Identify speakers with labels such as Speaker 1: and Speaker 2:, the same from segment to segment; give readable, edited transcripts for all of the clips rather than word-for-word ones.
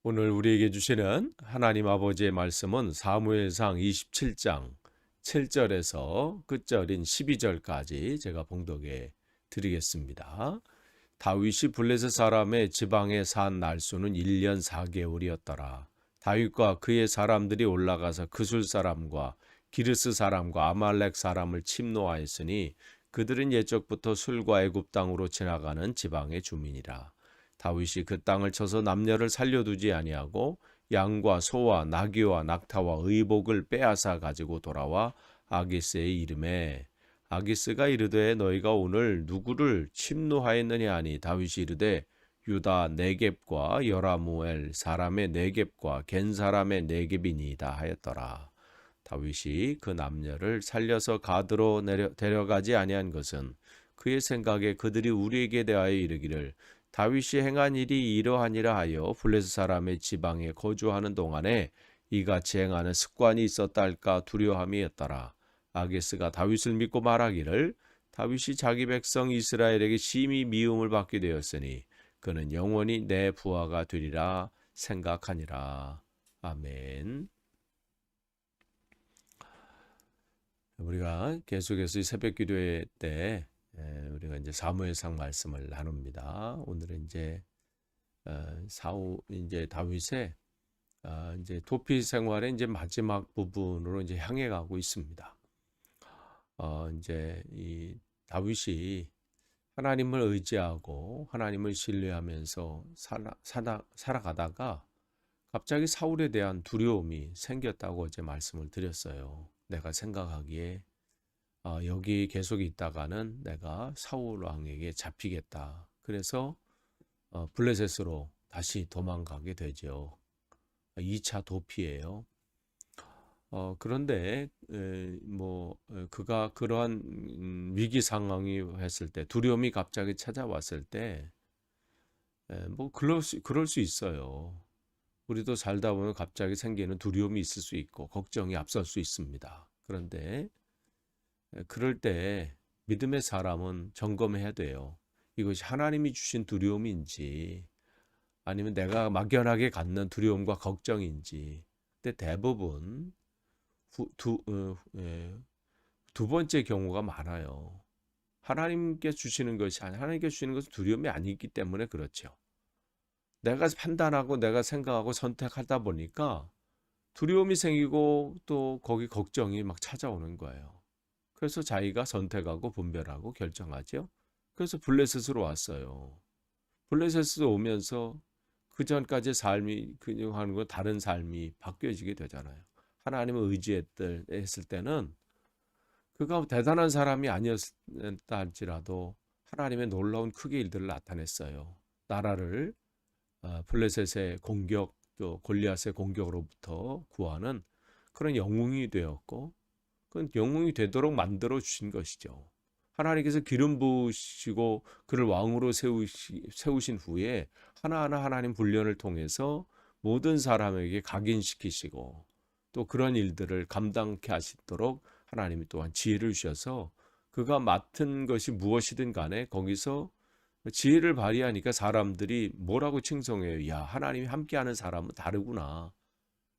Speaker 1: 오늘 우리에게 주시는 하나님 아버지의 말씀은 사무엘상 27장 7절에서 끝절인 12절까지 제가 봉독해 드리겠습니다. 다윗이 블레셋 사람의 지방에 산 날수는 1년 4개월이었더라. 다윗과 그의 사람들이 올라가서 그술 사람과 기르스 사람과 아말렉 사람을 침노하였으니 그들은 옛적부터 술과 애굽 땅으로 지나가는 지방의 주민이라. 다윗이 그 땅을 쳐서 남녀를 살려두지 아니하고 양과 소와 나귀와 낙타와 의복을 빼앗아 가지고 돌아와 아기스의 이름에 아기스가 이르되 너희가 오늘 누구를 침노하였느냐 하니 다윗이 이르되 유다 네겝과 여라무엘 사람의 네겝과 겐 사람의 네겝이니이다 하였더라. 다윗이 그 남녀를 살려서 가드로 데려가지 아니한 것은 그의 생각에 그들이 우리에게 대하여 이르기를 다윗이 행한 일이 이러하니라 하여 블레셋 사람의 지방에 거주하는 동안에 이같이 행하는 습관이 있었다 할까 두려움이었더라. 아게스가 다윗을 믿고 말하기를 다윗이 자기 백성 이스라엘에게 심히 미움을 받게 되었으니 그는 영원히 내 부하가 되리라 생각하니라. 아멘. 우리가 계속해서 새벽 기도회 때 우리가 이제 사무엘상 말씀을 나눕니다. 오늘은 이제 다윗의 이제 도피 생활의 이제 마지막 부분으로 이제 향해 가고 있습니다. 이제 이 다윗이 하나님을 의지하고 하나님을 신뢰하면서 살아가다가 갑자기 사울에 대한 두려움이 생겼다고 어제 말씀을 드렸어요. 내가 생각하기에 여기 계속 있다가는 내가 사울 왕에게 잡히겠다. 그래서 블레셋으로 다시 도망가게 되죠. 2차 도피예요. 그런데 그가 그러한 위기 상황이 했을 때 두려움이 갑자기 찾아왔을 때 그럴 수 있어요. 우리도 살다 보면 갑자기 생기는 두려움이 있을 수 있고 걱정이 앞설 수 있습니다. 그런데 그럴 때 믿음의 사람은 점검해야 돼요. 이것이 하나님이 주신 두려움인지 아니면 내가 막연하게 갖는 두려움과 걱정인지. 근데 대부분 두 번째 경우가 많아요. 하나님께 주시는 것이 아니 하나님께 주시는 것은 두려움이 아니기 때문에 그렇죠. 내가 판단하고 내가 생각하고 선택하다 보니까 두려움이 생기고 또 거기 걱정이 막 찾아오는 거예요. 그래서 자기가 선택하고 분별하고 결정하죠. 그래서 블레셋으로 왔어요. 블레셋으로 오면서 그 전까지 삶이 그냥 하는 건 다른 삶이 바뀌어지게 되잖아요. 하나님을 의지했을 때는 그가 대단한 사람이 아니었다 할지라도 하나님의 놀라운 크게 일들을 나타냈어요. 나라를 블레셋의 공격 또 골리앗의 공격으로부터 구하는 그런 영웅이 되었고 그건 영웅이 되도록 만들어 주신 것이죠. 하나님께서 기름 부으시고 그를 왕으로 세우신 후에 하나하나 하나님 훈련을 통해서 모든 사람에게 각인시키시고 또 그런 일들을 감당케 하시도록 하나님이 또한 지혜를 주셔서 그가 맡은 것이 무엇이든 간에 거기서 지혜를 발휘하니까 사람들이 뭐라고 칭송해요. 야, 하나님이 함께하는 사람은 다르구나.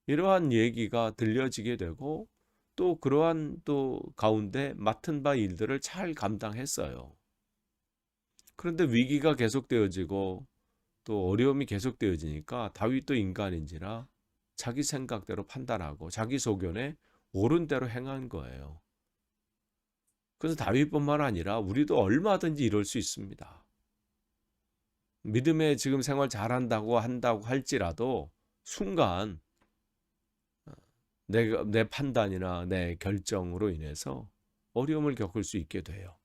Speaker 1: 이러한 얘기가 들려지게 되고 또 그러한 또 가운데 맡은 바 일들을 잘 감당했어요. 그런데 위기가 계속되어지고 또 어려움이 계속되어지니까 다윗도 인간인지라 자기 생각대로 판단하고 자기 소견에 옳은 대로 행한 거예요. 그래서 다윗뿐만 아니라 우리도 얼마든지 이럴 수 있습니다. 믿음의 지금 생활 한다고 할지라도 순간 내 판단이나 내 결정으로 인해서 어려움을 겪을 수 있게 돼요.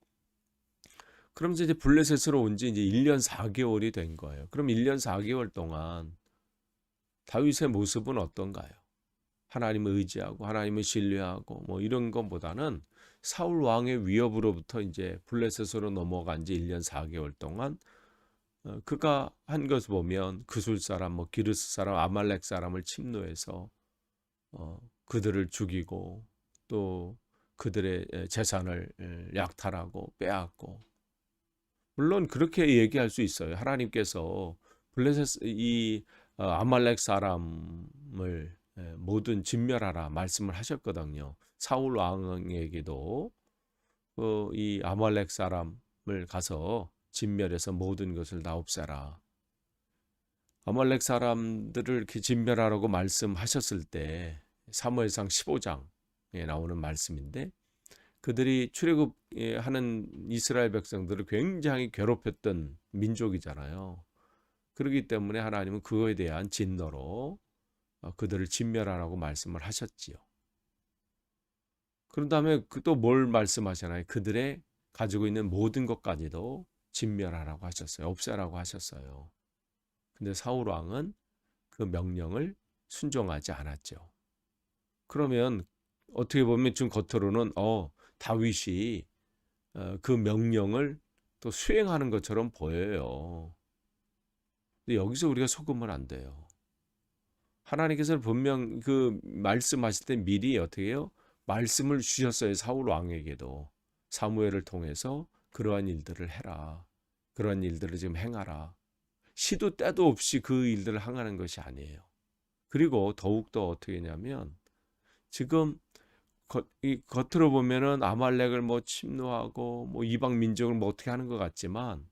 Speaker 1: 그럼 이제 블레셋으로 온 지 이제 1년 4개월이 된 거예요. 그럼 1년 4개월 동안 다윗의 모습은 어떤가요? 하나님을 의지하고 하나님을 신뢰하고 뭐 이런 것보다는 사울 왕의 위협으로부터 이제 블레셋으로 넘어간 지 1년 4개월 동안 그가 한 것을 보면 그술 사람, 뭐 기르스 사람, 아말렉 사람을 침노해서 그들을 죽이고 또 그들의 재산을 약탈하고 빼앗고 물론 그렇게 얘기할 수 있어요. 하나님께서 블레셋 이 아말렉 사람을 모든 진멸하라 말씀을 하셨거든요. 사울 왕에게도 이 아말렉 사람을 가서 진멸해서 모든 것을 다 없애라. 아말렉 사람들을 이렇게 진멸하라고 말씀하셨을 때 사무엘상 15장에 나오는 말씀인데, 그들이 출애굽하는 이스라엘 백성들을 굉장히 괴롭혔던 민족이잖아요. 그렇기 때문에 하나님은 그거에 대한 진노로 그들을 진멸하라고 말씀을 하셨지요. 그런 다음에 또 뭘 말씀하시나요? 그들의 가지고 있는 모든 것까지도 진멸하라고 하셨어요. 없애라고 하셨어요. 근데 사울 왕은 그 명령을 순종하지 않았죠. 그러면 어떻게 보면 지금 겉으로는 다윗이 그 명령을 또 수행하는 것처럼 보여요. 근데 여기서 우리가 속으면 안 돼요. 하나님께서는 분명 그 말씀하실 때 미리 어떻게 해요? 말씀을 주셨어요. 사울 왕에게도. 사무엘을 통해서 그러한 일들을 해라. 그러한 일들을 지금 행하라. 시도 때도 없이 그 일들을 행하는 것이 아니에요. 그리고 더욱더 어떻게 했냐면, 지금 겉으로 보면은 아말렉을 뭐 침노하고 뭐 이방 민족을 뭐 어떻게 하는 것 같지만,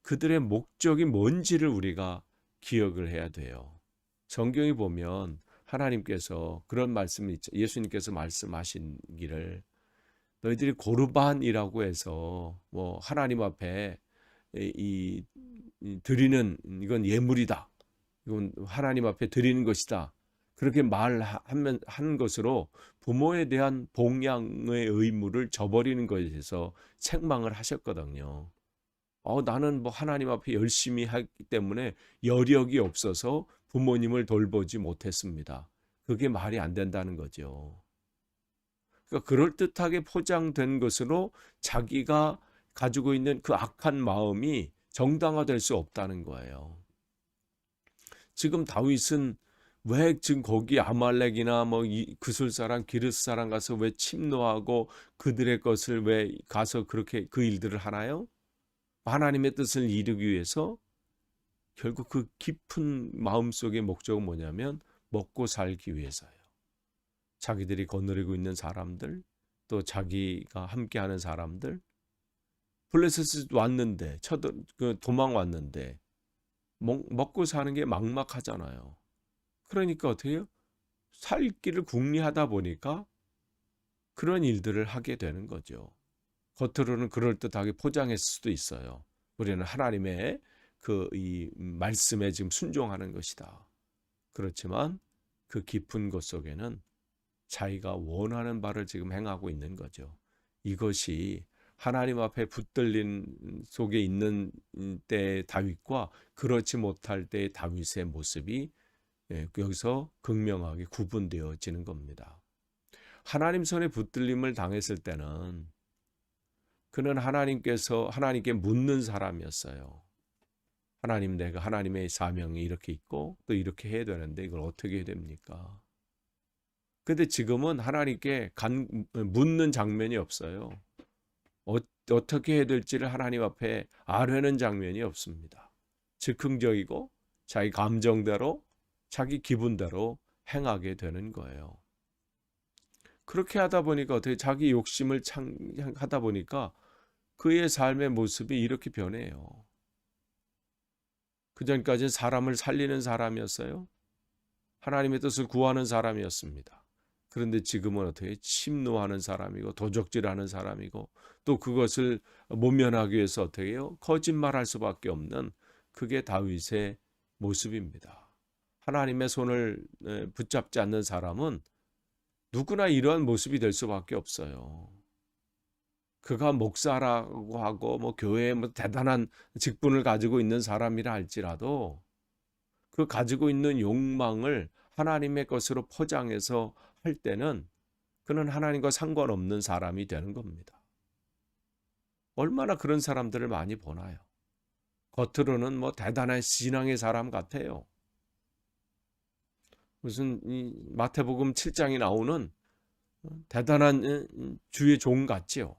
Speaker 1: 그들의 목적이 뭔지를 우리가 기억을 해야 돼요. 성경이 보면 하나님께서 그런 말씀이 있죠. 예수님께서 말씀하신기를, 너희들이 고르반이라고 해서 뭐 하나님 앞에 이 드리는, 이건 예물이다, 이건 하나님 앞에 드리는 것이다, 그렇게 말하는 것으로 부모에 대한 봉양의 의무를 저버리는 것에 대해서 책망을 하셨거든요. 나는 뭐 하나님 앞에 열심히 하기 때문에 여력이 없어서 부모님을 돌보지 못했습니다. 그게 말이 안 된다는 거죠. 그러니까 그럴듯하게 포장된 것으로 자기가 가지고 있는 그 악한 마음이 정당화될 수 없다는 거예요. 지금 다윗은 왜 지금 거기 아말렉이나 뭐 그술 사람, 기르스 사람 가서 왜 침노하고 그들의 것을 왜 가서 그렇게 그 일들을 하나요? 하나님의 뜻을 이루기 위해서. 결국 그 깊은 마음속의 목적은 뭐냐면 먹고 살기 위해서예요. 자기들이 거느리고 있는 사람들, 또 자기가 함께하는 사람들, 블레셋 왔는데 도망 왔는데 먹고 사는 게 막막하잖아요. 그러니까 어떻게 해요? 살 길을 궁리하다 보니까 그런 일들을 하게 되는 거죠. 겉으로는 그럴듯하게 포장했을 수도 있어요. 우리는 하나님의 이 말씀에 지금 순종하는 것이다. 그렇지만 그 깊은 곳 속에는 자기가 원하는 바를 지금 행하고 있는 거죠. 이것이 하나님 앞에 붙들린 속에 있는 때의 다윗과 그렇지 못할 때의 다윗의 모습이 여기서 극명하게 구분되어지는 겁니다. 하나님 손에 붙들림을 당했을 때는 그는 하나님께 묻는 사람이었어요. 하나님, 내가 하나님의 사명이 이렇게 있고 또 이렇게 해야 되는데 이걸 어떻게 해야 됩니까? 근데 지금은 하나님께 묻는 장면이 없어요. 어떻게 해야 될지를 하나님 앞에 아뢰는 장면이 없습니다. 즉흥적이고 자기 감정대로, 자기 기분대로 행하게 되는 거예요. 그렇게 하다 보니까 어떻게 자기 욕심을 하다 보니까 그의 삶의 모습이 이렇게 변해요. 그전까지는 사람을 살리는 사람이었어요. 하나님의 뜻을 구하는 사람이었습니다. 그런데 지금은 어떻게 침노하는 사람이고 도적질하는 사람이고 또 그것을 모면하기 위해서 어떻게 해요? 거짓말할 수밖에 없는, 그게 다윗의 모습입니다. 하나님의 손을 붙잡지 않는 사람은 누구나 이러한 모습이 될 수밖에 없어요. 그가 목사라고 하고 뭐 교회에 뭐 대단한 직분을 가지고 있는 사람이라 할지라도 그 가지고 있는 욕망을 하나님의 것으로 포장해서 할 때는 그는 하나님과 상관없는 사람이 되는 겁니다. 얼마나 그런 사람들을 많이 보나요? 겉으로는 뭐 대단한 신앙의 사람 같아요. 무슨 이 마태복음 7장에 나오는 대단한 주의 종 같지요.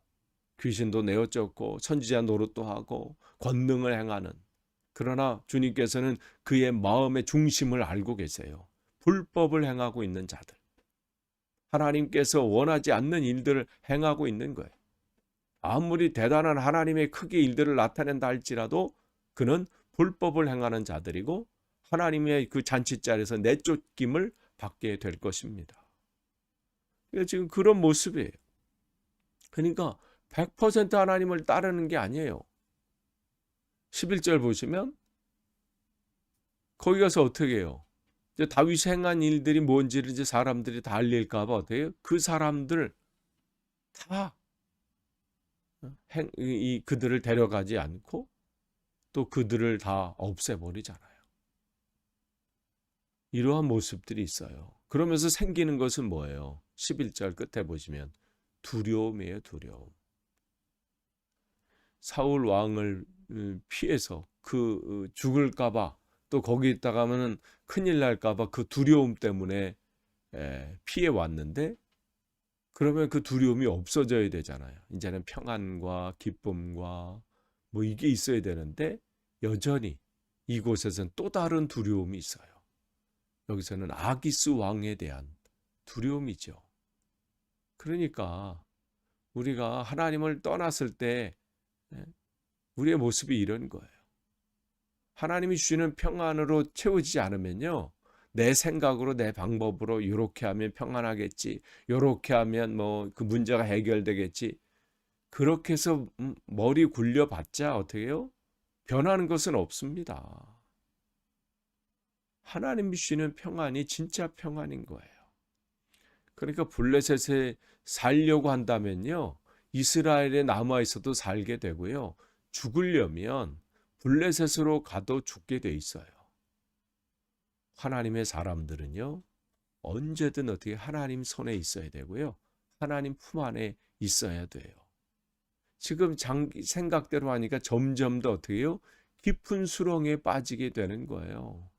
Speaker 1: 귀신도 내어쫓고 선지자 노릇도 하고 권능을 행하는, 그러나 주님께서는 그의 마음의 중심을 알고 계세요. 불법을 행하고 있는 자들, 하나님께서 원하지 않는 일들을 행하고 있는 거예요. 아무리 대단한 하나님의 크게 일들을 나타낸다 할지라도 그는 불법을 행하는 자들이고 하나님의 그 잔치자리에서 내쫓김을 받게 될 것입니다. 지금 그런 모습이에요. 그러니까 100% 하나님을 따르는 게 아니에요. 11절 보시면 거기 가서 어떻게 해요? 이제 다윗이 행한 일들이 뭔지를 이제 사람들이 다 알릴까 봐 어떻게 해요? 그 사람들 다 그들을 데려가지 않고 또 그들을 다 없애버리잖아요. 이러한 모습들이 있어요. 그러면서 생기는 것은 뭐예요? 11절 끝에 보시면 두려움이에요, 두려움. 사울 왕을 피해서 그 죽을까봐 또 거기 있다가면은 큰일 날까봐 그 두려움 때문에 피해 왔는데 그러면 그 두려움이 없어져야 되잖아요. 이제는 평안과 기쁨과 뭐 이게 있어야 되는데 여전히 이곳에서는 또 다른 두려움이 있어요. 여기서는 아기스 왕에 대한 두려움이죠. 그러니까 우리가 하나님을 떠났을 때 우리의 모습이 이런 거예요. 하나님이 주시는 평안으로 채워지지 않으면요. 내 생각으로 내 방법으로 이렇게 하면 평안하겠지. 이렇게 하면 뭐 그 문제가 해결되겠지. 그렇게 해서 머리 굴려봤자 어떻게 해요? 변하는 것은 없습니다. 하나님이 주시는 평안이 진짜 평안인 거예요. 그러니까 블레셋에 살려고 한다면요. 이스라엘에 남아 있어도 살게 되고요. 죽으려면 블레셋으로 가도 죽게 돼 있어요. 하나님의 사람들은요. 언제든 어떻게 하나님 손에 있어야 되고요. 하나님 품 안에 있어야 돼요. 지금 생각대로 하니까 점점 더 어떻게 해요? 깊은 수렁에 빠지게 되는 거예요.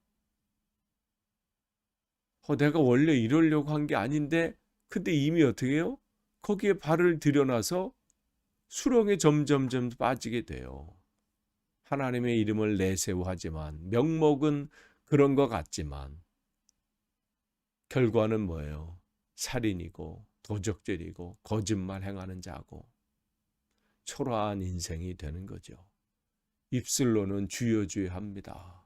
Speaker 1: 내가 원래 이러려고 한 게 아닌데 근데 이미 어떻게 해요? 거기에 발을 들여놔서 수렁에 점점 빠지게 돼요. 하나님의 이름을 내세우하지만 명목은 그런 것 같지만 결과는 뭐예요? 살인이고 도적질이고 거짓말 행하는 자고 초라한 인생이 되는 거죠. 입술로는 주여 주여 합니다.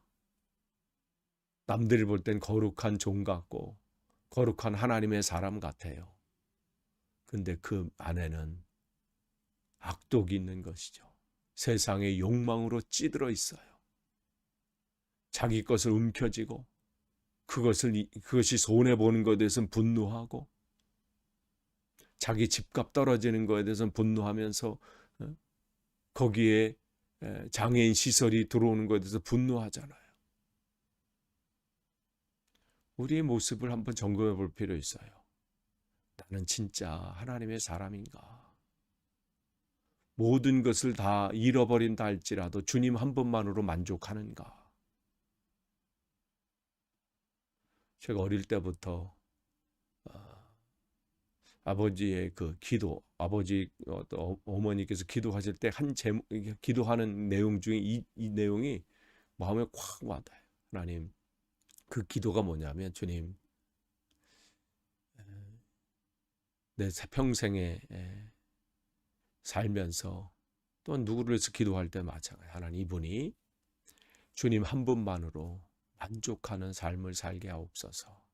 Speaker 1: 남들이 볼 땐 거룩한 종 같고 거룩한 하나님의 사람 같아요. 근데 그 안에는 악독이 있는 것이죠. 세상의 욕망으로 찌들어 있어요. 자기 것을 움켜쥐고 그것이 손해보는 것에 대해서는 분노하고 자기 집값 떨어지는 것에 대해서는 분노하면서 거기에 장애인 시설이 들어오는 것에 대해서 분노하잖아요. 우리의 모습을 한번 점검해 볼 필요 있어요. 나는 진짜 하나님의 사람인가? 모든 것을 다 잃어버린다 할지라도 주님 한 분만으로 만족하는가? 제가 어릴 때부터 아버지의 그 기도, 아버지 어머니께서 기도하실 때 기도하는 내용 중에 이 내용이 마음에 콱 와닿아요. 하나님, 그 기도가 뭐냐면 주님, 내 평생에 살면서 또 누구를 위해서 기도할 때 마찬가지. 하나님, 이분이 주님 한 분만으로 만족하는 삶을 살게 하옵소서.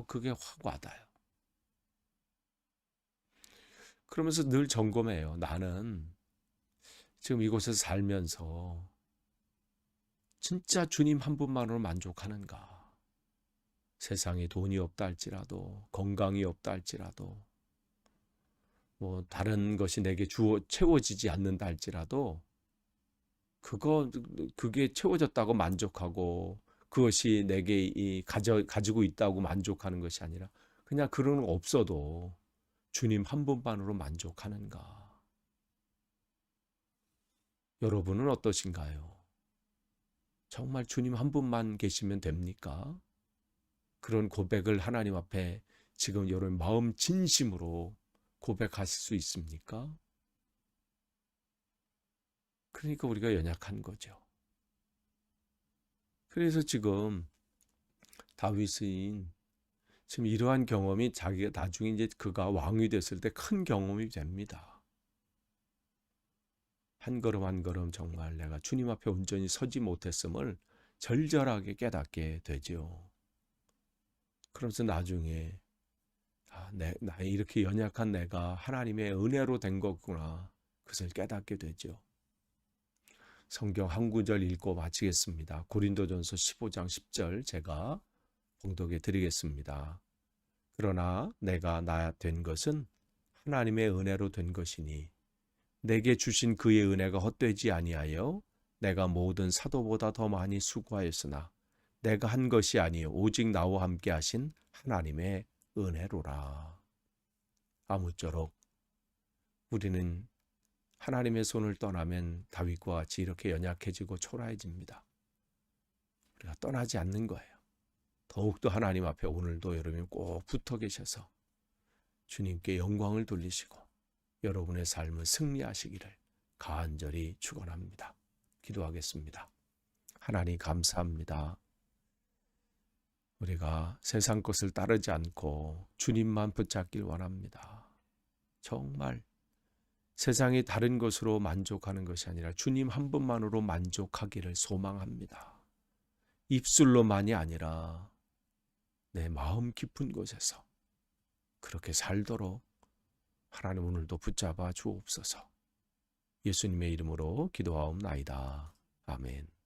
Speaker 1: 그게 확 와닿아요. 그러면서 늘 점검해요. 나는 지금 이곳에서 살면서 진짜 주님 한 분만으로 만족하는가? 세상에 돈이 없다 할지라도, 건강이 없다 할지라도, 뭐 다른 것이 내게 채워지지 않는다 할지라도 그게 채워졌다고 만족하고 그것이 내게 가지고 있다고 만족하는 것이 아니라 그냥 그런 거 없어도 주님 한 분만으로 만족하는가? 여러분은 어떠신가요? 정말 주님 한 분만 계시면 됩니까? 그런 고백을 하나님 앞에 지금 여러분 마음 진심으로 고백하실 수 있습니까? 그러니까 우리가 연약한 거죠. 그래서 지금 다윗은 지금 이러한 경험이 자기가 나중에 이제 그가 왕이 됐을 때 큰 경험이 됩니다. 한 걸음 한 걸음 정말 내가 주님 앞에 온전히 서지 못했음을 절절하게 깨닫게 되죠. 그러면서 나중에 나 이렇게 연약한 내가 하나님의 은혜로 된 거구나. 그것을 깨닫게 되죠. 성경 한 구절 읽고 마치겠습니다. 고린도전서 15장 10절 제가 봉독해 드리겠습니다. 그러나 내가 나 된 것은 하나님의 은혜로 된 것이니 내게 주신 그의 은혜가 헛되지 아니하여 내가 모든 사도보다 더 많이 수고하였으나 내가 한 것이 아니요 오직 나와 함께 하신 하나님의 은혜로라. 아무쪼록 우리는 하나님의 손을 떠나면 다윗과 같이 이렇게 연약해지고 초라해집니다. 우리가 떠나지 않는 거예요. 더욱더 하나님 앞에 오늘도 여러분이 꼭 붙어 계셔서 주님께 영광을 돌리시고 여러분의 삶을 승리하시기를 간절히 축원합니다. 기도하겠습니다. 하나님 감사합니다. 우리가 세상 것을 따르지 않고 주님만 붙잡길 원합니다. 정말 세상이 다른 것으로 만족하는 것이 아니라 주님 한 분만으로 만족하기를 소망합니다. 입술로만이 아니라 내 마음 깊은 곳에서 그렇게 살도록 하나님 오늘도 붙잡아 주옵소서. 예수님의 이름으로 기도하옵나이다. 아멘.